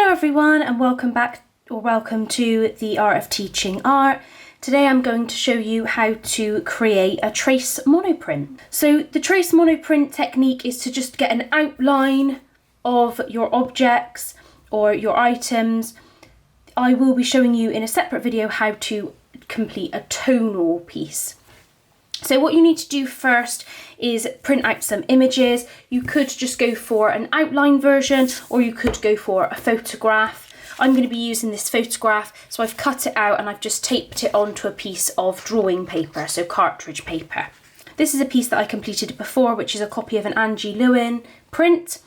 Hello everyone and welcome back or welcome to the Art of Teaching Art. Today I'm going to show you how to create a trace monoprint. So the trace monoprint technique is to just get an outline of your objects or your items. I will be showing you in a separate video how to complete a tonal piece. So what you need to do first is print out some images. You could just go for an outline version or you could go for a photograph. I'm going to be using this photograph, so I've cut it out and I've just taped it onto a piece of drawing paper, so cartridge paper. This is a piece that I completed before, which is a copy of an Angie Lewin print.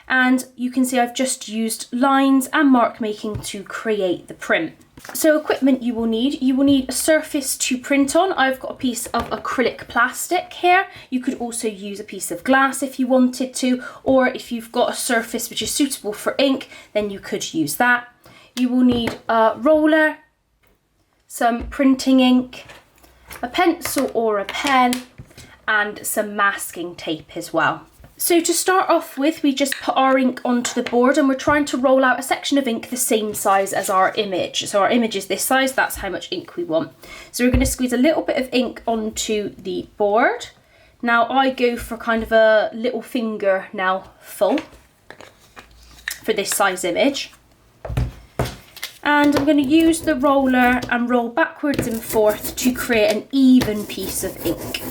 And you can see I've just used lines and mark making to create the print. So equipment you will need a surface to print on. I've got a piece of acrylic plastic here. You could also use a piece of glass if you wanted to, or if you've got a surface which is suitable for ink, then you could use that. You will need a roller, some printing ink, a pencil or a pen, and some masking tape as well. So to start off with, we just put our ink onto the board and we're trying to roll out a section of ink the same size as our image. So our image is this size, that's how much ink we want. So we're going to squeeze a little bit of ink onto the board. Now I go for kind of a little finger now full for this size image. And I'm going to use the roller and roll backwards and forth to create an even piece of ink.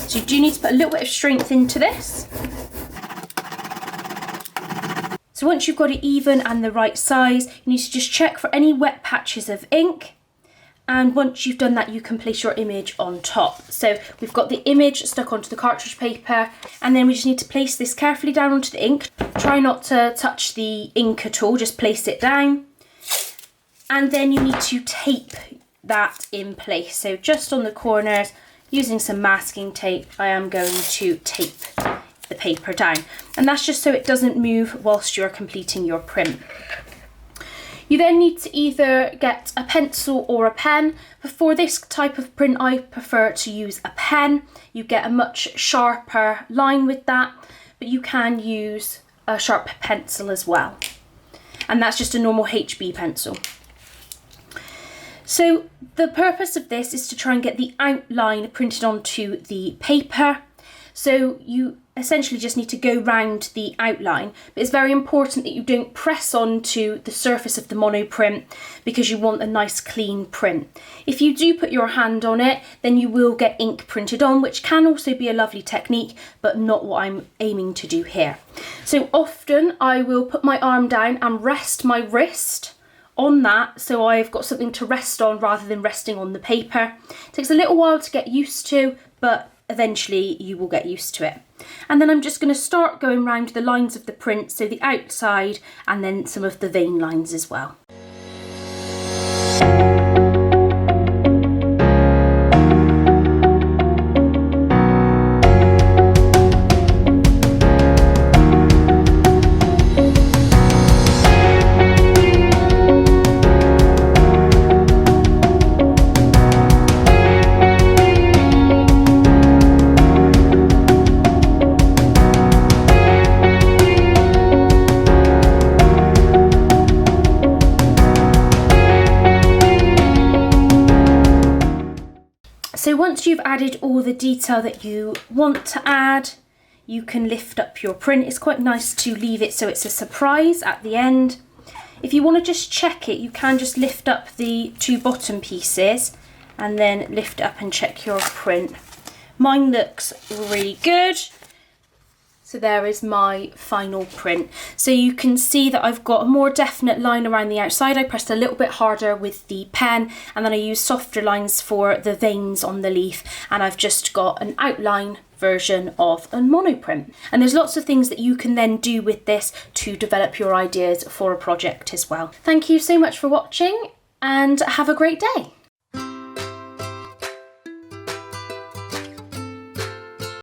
So you do need to put a little bit of strength into this. So once you've got it even and the right size, you need to just check for any wet patches of ink. And once you've done that, you can place your image on top. So we've got the image stuck onto the cartridge paper, and then we just need to place this carefully down onto the ink. Try not to touch the ink at all, just place it down. And then you need to tape that in place. So just on the corners, using some masking tape, I am going to tape the paper down. And that's just so it doesn't move whilst you're completing your print. You then need to either get a pencil or a pen. But for this type of print, I prefer to use a pen. You get a much sharper line with that, but you can use a sharp pencil as well. And that's just a normal HB pencil. So the purpose of this is to try and get the outline printed onto the paper. So you essentially just need to go round the outline, but it's very important that you don't press onto the surface of the monoprint because you want a nice clean print. If you do put your hand on it, then you will get ink printed on, which can also be a lovely technique, but not what I'm aiming to do here. So often I will put my arm down and rest my wrist on that, so I've got something to rest on rather than resting on the paper. It takes a little while to get used to, but eventually you will get used to it. And then I'm just going to start going around the lines of the print, so the outside and then some of the vein lines as well. So once you've added all the detail that you want to add, you can lift up your print. It's quite nice to leave it so it's a surprise at the end. If you want to just check it, you can just lift up the two bottom pieces and then lift up and check your print. Mine looks really good. So there is my final print. So you can see that I've got a more definite line around the outside. I pressed a little bit harder with the pen and then I used softer lines for the veins on the leaf, and I've just got an outline version of a monoprint. And there's lots of things that you can then do with this to develop your ideas for a project as well. Thank you so much for watching and have a great day.